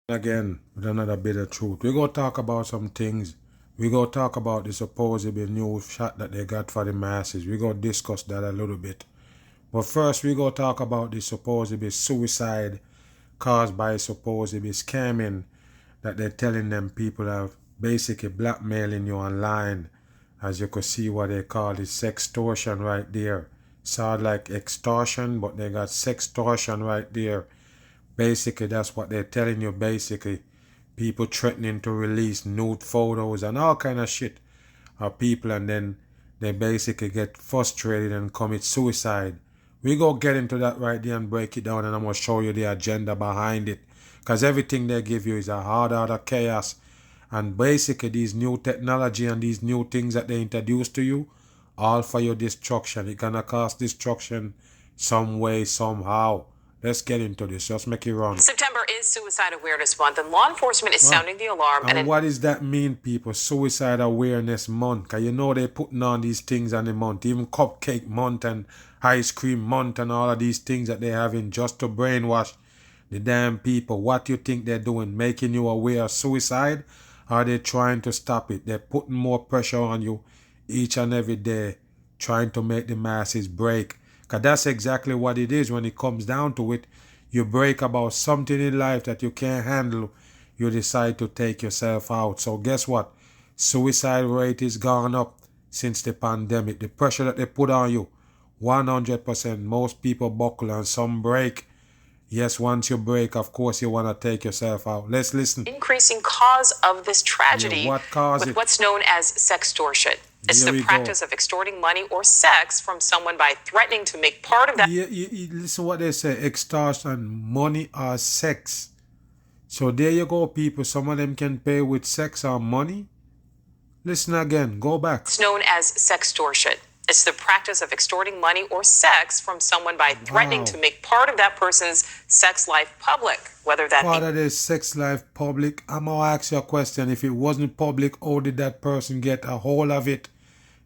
Again with another bit of truth. We go talk about some things. We go talk about the supposedly new shot that they got for the masses. We go discuss that a little bit. But first we go talk about the supposedly suicide caused by supposedly scamming that they're telling them people are basically blackmailing you online. As you could see what they call it sextortion right there. Sound like extortion, but they got sextortion right there. Basically, that's what they're telling you. Basically, people threatening to release nude photos and all kind of shit of people, and then they basically get frustrated and commit suicide. We go get into that right there and break it down, and I'm gonna show you the agenda behind it, because everything they give you is a hard out of chaos. And basically, these new technology and these new things that they introduce to you, all for your destruction. It's gonna cause destruction some way, somehow. Let's get into this. Just make it run. September is Suicide Awareness Month, and law enforcement is sounding the alarm. And what does that mean, people? Suicide Awareness Month. Because you know they're putting on these things on the month. Even Cupcake Month and Ice Cream Month and all of these things that they're having just to brainwash the damn people. What do you think they're doing? Making you aware of suicide? Or are they trying to stop it? They're putting more pressure on you each and every day, trying to make the masses break. Because that's exactly what it is when it comes down to it. You break about something in life that you can't handle. You decide to take yourself out. So guess what? Suicide rate is gone up since the pandemic. The pressure that they put on you, 100%. Most people buckle and some break. Yes, once you break, of course, you want to take yourself out. Let's listen. Increasing cause of this tragedy, Yeah, what caused it? what's known as sextortion. It's Here the we practice of extorting money or sex from someone by threatening to make part of that. Yeah, listen what they say, extortion, money or sex. So there you go, people. Some of them can pay with sex or money. Listen again, go back. It's known as sextortion. It's the practice of extorting money or sex from someone by threatening to make part of that person's sex life public, whether that part of their sex life public. I'm gonna ask you a question. If it wasn't public, how did that person get a hold of it?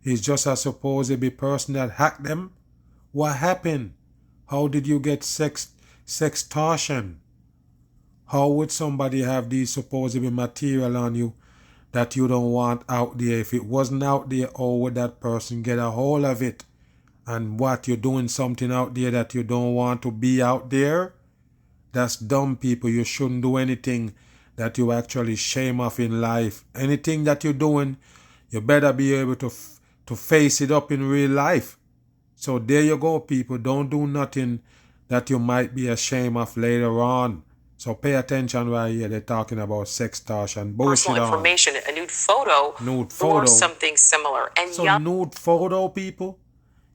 It's just a supposed person that hacked them. What happened? How did you get sextortion? How would somebody have these supposed material on you that you don't want out there? If it wasn't out there, how would that person get a hold of it? And what, you're doing something out there that you don't want to be out there? That's dumb, people. You shouldn't do anything that you actually shame of in life. Anything that you're doing, you better be able to face it up in real life. So there you go, people. Don't do nothing that you might be ashamed of later on. So pay attention right here. They're talking about sextortion. Personal information, a nude photo, or something similar. And so nude photo, people?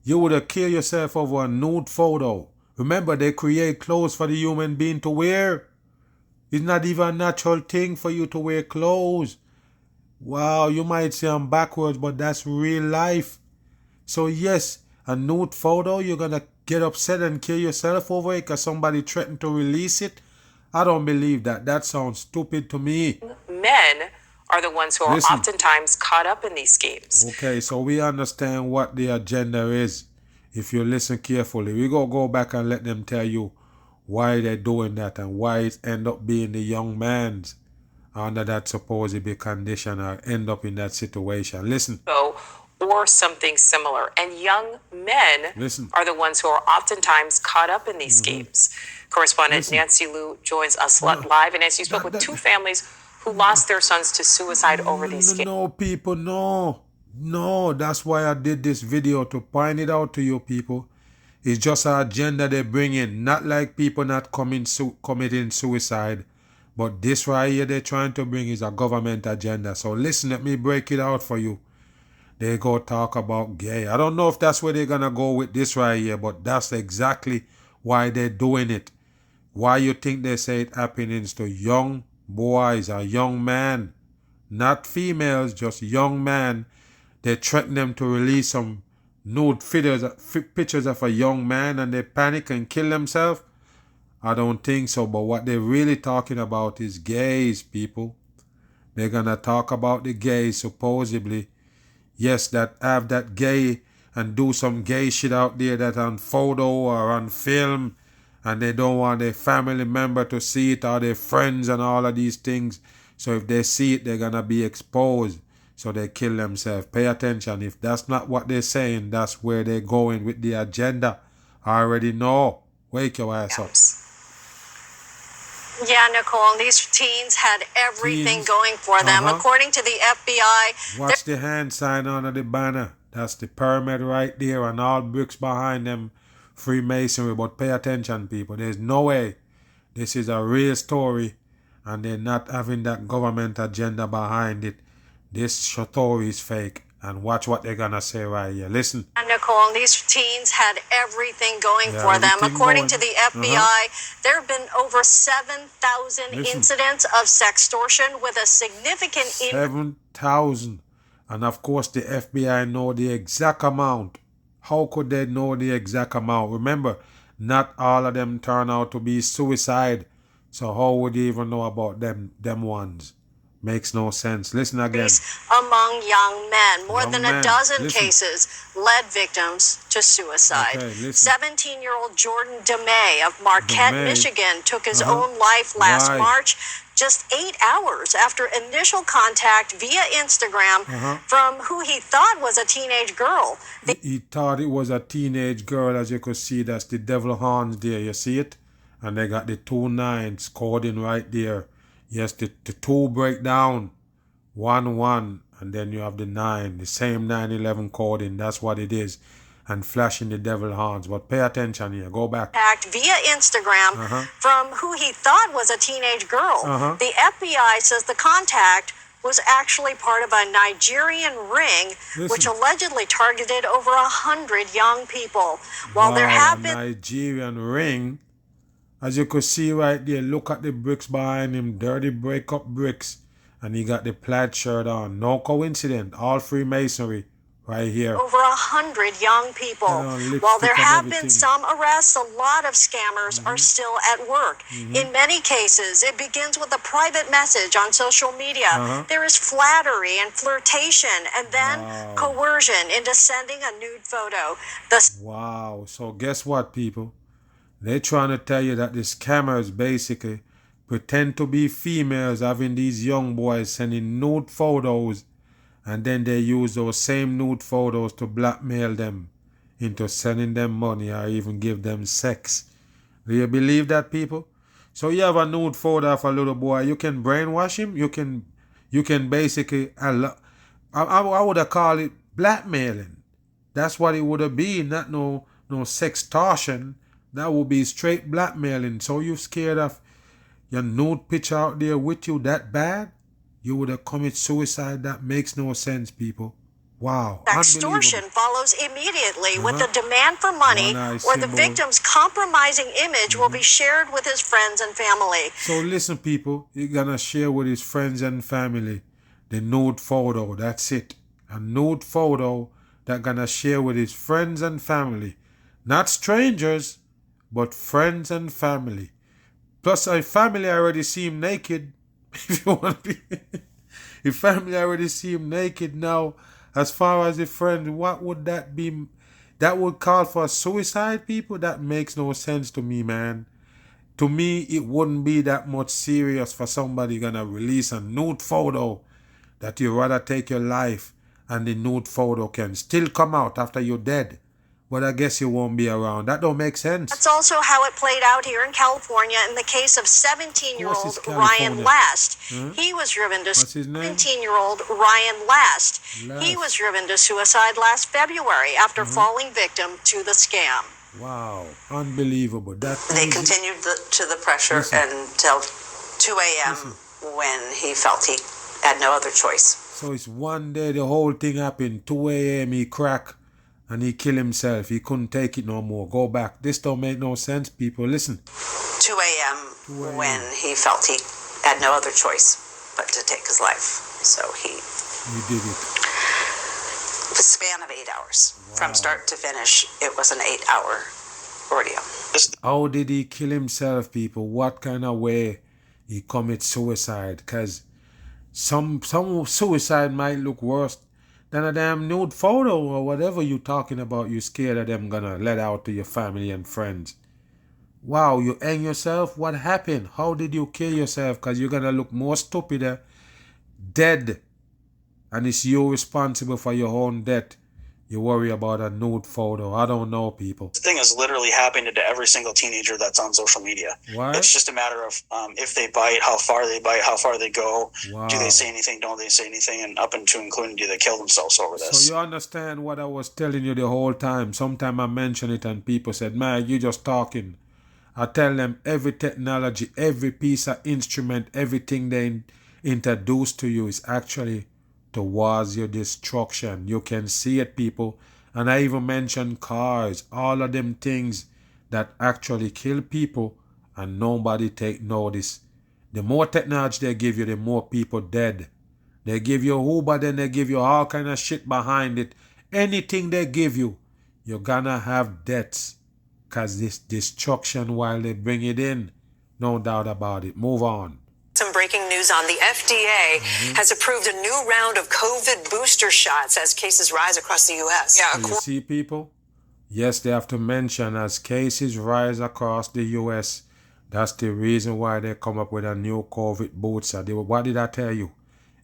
You would have killed yourself over a nude photo. Remember, they create clothes for the human being to wear. It's not even a natural thing for you to wear clothes. Wow, you might say I'm backwards, but that's real life. So yes, a nude photo, you're going to get upset and kill yourself over it because somebody threatened to release it? I don't believe that. That sounds stupid to me. Men are the ones who are oftentimes caught up in these schemes. Okay, so we understand what the agenda is. If you listen carefully, we go back and let them tell you why they're doing that and why it end up being the young man's under that supposed condition or end up in that situation. Listen. Or something similar. And young men are the ones who are oftentimes caught up in these schemes. Correspondent Nancy Liu joins us live. And as you spoke with two families who lost their sons to suicide over these schemes. No, people, no. No, that's why I did this video, to point it out to you people. It's just an agenda they bring in. Not like people not committing suicide. But this right here they're trying to bring is a government agenda. So listen, let me break it out for you. They go talk about gay. I don't know if that's where they're going to go with this right here, but that's exactly why they're doing it. Why you think they say it happens to young boys or young men, not females, just young men. They threaten them to release some nude pictures of a young man and they panic and kill themselves. I don't think so, but what they're really talking about is gays, people. They're going to talk about the gays, supposedly. Yes, that have that gay and do some gay shit out there that on photo or on film and they don't want their family member to see it or their friends and all of these things. So if they see it, they're going to be exposed. So they kill themselves. Pay attention. If that's not what they're saying, that's where they're going with the agenda. I already know. Wake your ass up. Yeah, Nicole, and these teens had everything going for them. According to the FBI... Watch the hand sign under the banner. That's the pyramid right there and all bricks behind them. Freemasonry. But pay attention, people. There's no way this is a real story and they're not having that government agenda behind it. This story is fake. And watch what they're going to say right here. Listen. Nicole, and these teens had everything going for them. According to the FBI, there have been over 7,000 incidents of sextortion with a significant... 7,000. And of course, the FBI know the exact amount. How could they know the exact amount? Remember, not all of them turn out to be suicide. So how would you even know about them ones? Makes no sense. Listen again. Among young men, more than a dozen cases led victims to suicide. 17-year-old Jordan DeMay of Marquette, Michigan, took his own life last March, just 8 hours after initial contact via Instagram from who he thought was a teenage girl. He thought it was a teenage girl, as you could see. That's the devil horns there. You see it? And they got the 2 9s coding right there. Yes, the 2 break down, 1 1, and then you have the 9, the same 9/11 coding. That's what it is, and flashing the devil horns. But pay attention here. Go back. Via Instagram from who he thought was a teenage girl. The FBI says the contact was actually part of a Nigerian ring, which allegedly targeted over 100 young people. While there have been Nigerian ring. As you could see right there, look at the bricks behind him, dirty break-up bricks. And he got the plaid shirt on. No coincidence, all Freemasonry right here. Over 100 young people. While there have been some arrests, a lot of scammers are still at work. In many cases, it begins with a private message on social media. There is flattery and flirtation, and then coercion into sending a nude photo. Wow. So guess what, people? They're trying to tell you that the scammers basically pretend to be females having these young boys sending nude photos, and then they use those same nude photos to blackmail them into sending them money or even give them sex. Do you believe that, people? So you have a nude photo of a little boy, you can brainwash him, you can basically, I would have called it blackmailing. That's what it would have been, not no sextortion. That would be straight blackmailing. So you scared of your nude picture out there with you that bad? You would have committed suicide? That makes no sense, people. Wow. Extortion follows immediately with the demand for money, or the victim's compromising image will be shared with his friends and family. So listen, people, you're going to share with his friends and family the nude photo. That's it. A nude photo that going to share with his friends and family. Not strangers, but friends and family. Plus, if family already see him naked, if you want to be, if family already see him naked now, as far as a friend, what would that be? That would call for suicide, people? That makes no sense to me, man. To me, it wouldn't be that much serious for somebody gonna release a nude photo that you rather take your life, and the nude photo can still come out after you're dead. But I guess you won't be around. That don't make sense. That's also how it played out here in California in the case of 17-year-old Ryan Last. He was driven to 17-year-old Ryan Last. He was driven to suicide last February after falling victim to the scam. Wow, unbelievable. They continued to the pressure until 2 a.m. when he felt he had no other choice. So it's one day the whole thing happened. 2 a.m. he cracked. And he killed himself. He couldn't take it no more. Go back. This don't make no sense, people. Listen. 2 a.m. when he felt he had no other choice but to take his life. So he did it. The span of 8 hours. Wow. From start to finish, it was an 8-hour ordeal. How did he kill himself, people? What kind of way he commit suicide? Because some suicide might look worse than a damn nude photo or whatever you talking about. You scared of them gonna let out to your family and friends. Wow, you hang yourself? What happened? How did you kill yourself? Because you're going to look more stupider, dead. And it's you responsible for your own death. You worry about a nude photo. I don't know, people. This thing is literally happening to every single teenager that's on social media. What? It's just a matter of if they bite, how far they go. Wow. Do they say anything? Don't they say anything? And up into including, do they kill themselves over this? So you understand what I was telling you the whole time. Sometime I mention it and people said, man, you just talking. I tell them every technology, every piece of instrument, everything they introduce to you is actually towards your destruction. You can see it, people. And I even mentioned cars, all of them things that actually kill people and nobody take notice. The more technology they give you, the more people dead. They give you Uber, then they give you all kind of shit behind it. Anything they give you, you're gonna have deaths. Because this destruction while they bring it in. No doubt about it. Move on. Some breaking news on the FDA has approved a new round of COVID booster shots as cases rise across the U.S. Yeah, you see, people? Yes, they have to mention as cases rise across the U.S. That's the reason why they come up with a new COVID booster. What did I tell you?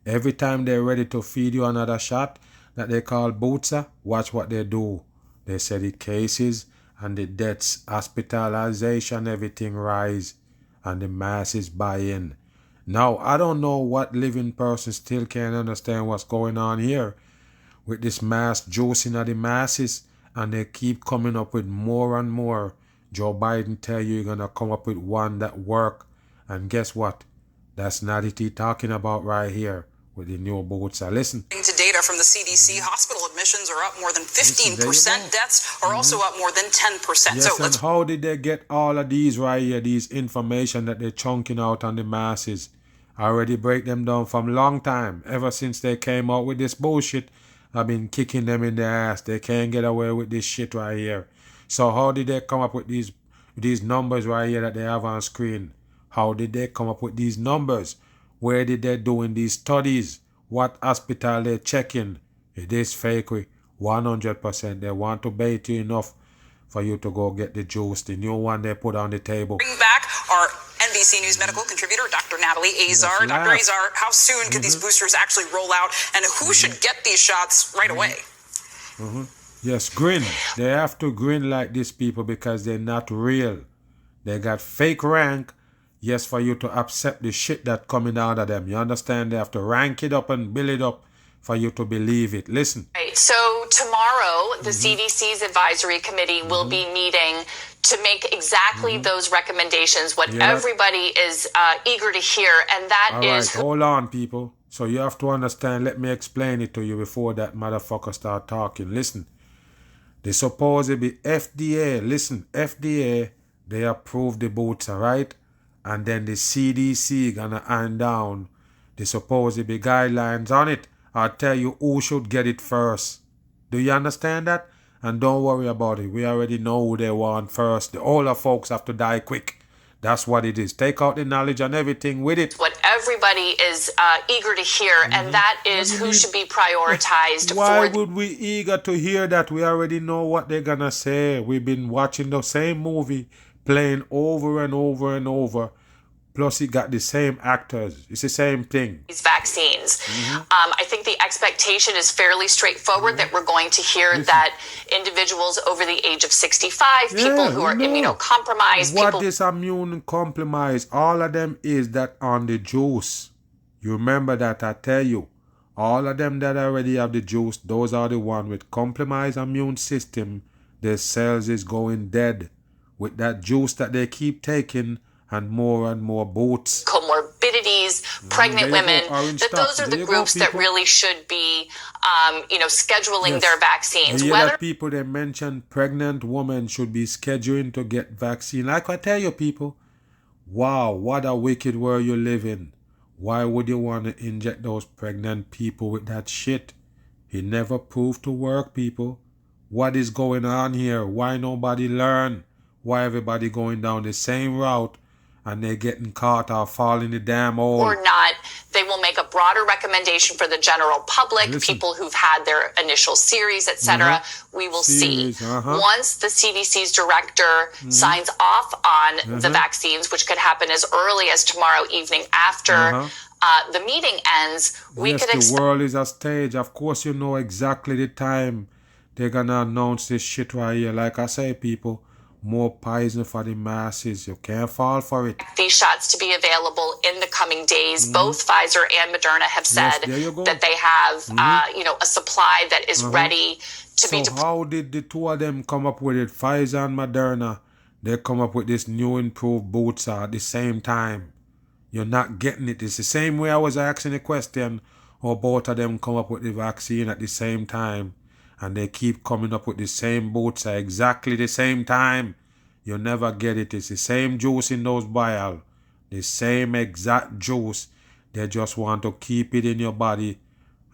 Every time they're ready to feed you another shot that they call booster, watch what they do. They say the cases and the deaths, hospitalization, everything rise and the masses buy in. Now, I don't know what living person still can't understand what's going on here with this mass juicing of the masses, and they keep coming up with more and more. Joe Biden tell you you're going to come up with one that work, and guess what? That's not it he's talking about right here with the new booster. Listen. To data from the CDC, hospital admissions are up more than 15%. Deaths are also up more than 10%. Yes, so and how did they get all of these right here, these information that they're chunking out on the masses? I already break them down from long time. Ever since they came out with this bullshit, I've been kicking them in the ass. They can't get away with this shit right here. So how did they come up with these numbers right here that they have on screen? How did they come up with these numbers? Where did they doing these studies? What hospital they checking? It is fakery. 100%. They want to bait you enough for you to go get the juice. The new one they put on the table. Bring back our NBC News medical contributor, Dr. Natalie Azar. Dr. Azar, how soon could these boosters actually roll out, and who should get these shots right away? Yes, grin. They have to grin like these people because they're not real. They got fake rank. Yes, for you to accept the shit that coming out of them. You understand? They have to rank it up and build it up for you to believe it. Listen. Right. So tomorrow, the CDC's advisory committee will be meeting to make exactly those recommendations, what everybody is eager to hear, and that all is... Right, hold on, people. So you have to understand, let me explain it to you before that motherfucker start talking. Listen, they supposed to be FDA. Listen, FDA, they approved the booster, right? And then the CDC gonna hand down the supposed to be guidelines on it. I'll tell you who should get it first. Do you understand that? And don't worry about it. We already know who they want first. The older folks have to die quick. That's what it is. Take out the knowledge and everything with it. What everybody is eager to hear, and that is who should be prioritized. Why would we eager to hear that? We already know what they're gonna say. We've been watching the same movie playing over and over and over. Plus, it got the same actors. It's the same thing. These vaccines. I think the expectation is fairly straightforward that we're going to hear that individuals over the age of 65, people who are immunocompromised. What is immune compromised? All of them is that on the juice. You remember that I tell you. All of them that already have the juice, those are the one with compromised immune system. Their cells is going dead. With that juice that they keep taking, and more boots. Comorbidities, pregnant women, those are the groups that really should be, scheduling their vaccines. Whether people, they mention pregnant women should be scheduling to get vaccine. Like I tell you, people, wow, what a wicked world you live in. Why would you want to inject those pregnant people with that shit? It never proved to work, people. What is going on here? Why nobody learn? Why everybody going down the same route? And they're getting caught or falling the damn hole. Or not, they will make a broader recommendation for the general public, people who've had their initial series, etc. We will see. Once the CDC's director signs off on the vaccines, which could happen as early as tomorrow evening after the meeting ends, we could expect... the world is a stage. Of course, you know exactly the time they're going to announce this shit right here. Like I say, people, more poison for the masses. You can't fall for it. These shots to be available in the coming days. Both Pfizer and Moderna have said that they have, you know, a supply that is ready to be deployed. So how did the two of them come up with it? Pfizer and Moderna, they come up with this new improved booster at the same time. You're not getting it. It's the same way I was asking the question, how both of them come up with the vaccine at the same time, and they keep coming up with the same booster exactly the same time. You never get it. It's the same juice in those vials, the same exact juice. They just want to keep it in your body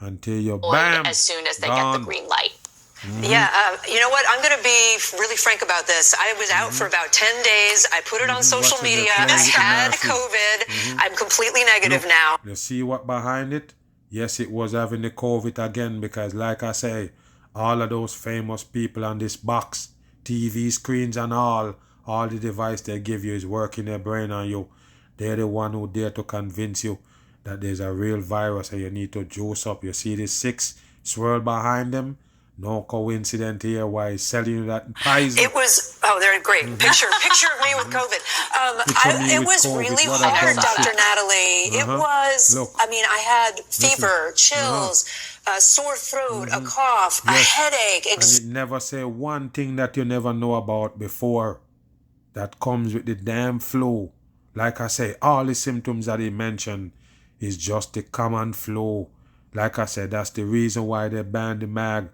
until you bam, as soon as they get the green light. Yeah, you know what? I'm going to be really frank about this. I was out for about 10 days. I put it on social media. I had COVID. I'm completely negative now. You see what behind it? Yes, it was having the COVID again because, like I say, all of those famous people on this box, TV screens and all the device they give you is working their brain on you. They're the one who dare to convince you that there's a real virus and you need to juice up. You see the 6 swirl behind them? No coincidence here why he's selling you that poison. It was, they're great. Picture of me with COVID. It was COVID. really hard, Dr. Natalie. It was, look, I mean, I had fever, chills, a sore throat, a cough, a headache. And it never say one thing that you never know about before that comes with the damn flu. Like I say, all the symptoms that he mentioned is just the common flu. Like I said, that's the reason why they banned the mag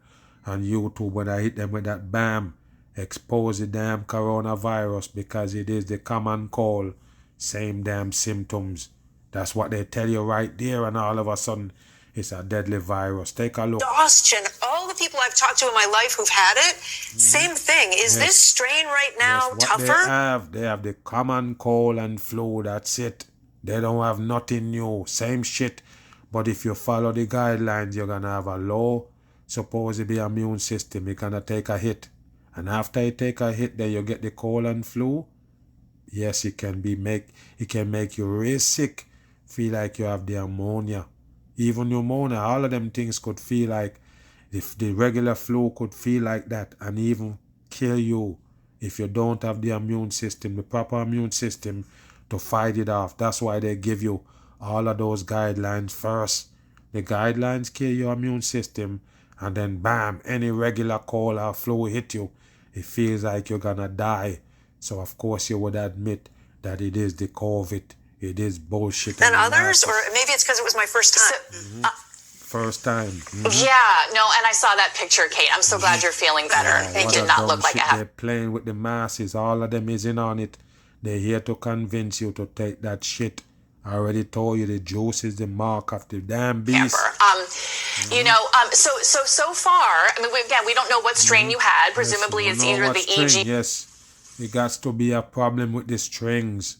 on YouTube when I hit them with that bam, expose the damn coronavirus because it is the common cold, same damn symptoms. That's what they tell you right there, and all of a sudden it's a deadly virus. Take a look. Exhaustion. All the people I've talked to in my life who've had it, same thing. Is this strain right now tougher? They have the common cold and flu. That's it. They don't have nothing new. Same shit. But if you follow the guidelines, you're gonna have a low supposedly immune system. You're gonna take a hit, and after you take a hit, then you get the cold and flu. Yes, it can make you real sick, feel like you have the pneumonia, even pneumonia. All of them things could feel like, if the regular flu could feel like that, and even kill you if you don't have the immune system, the proper immune system to fight it off. That's why they give you all of those guidelines first. The guidelines kill your immune system, and then bam, any regular cold or flu hit you, it feels like you're gonna die. So of course you would admit that it is the COVID. It is bullshit. And others, or maybe it's because it was my first time. First time. Yeah, no, and I saw that picture, Kate. I'm so glad you're feeling better. It did not look like I have. They're playing with the masses. All of them is in on it. They're here to convince you to take that shit. I already told you the juice is the mark of the damn beast. You know, so far, I mean, we don't know what strain you had. Presumably, it's either the EG. Yes, it got to be a problem with the strings.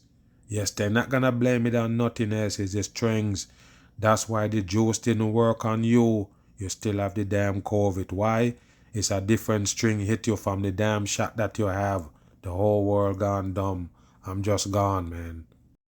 Yes, they're not gonna blame it on nothing else. It's the strings. That's why the juice didn't work on you. You still have the damn COVID. Why? It's a different string hit you from the damn shot that you have. The whole world gone dumb. I'm just gone, man.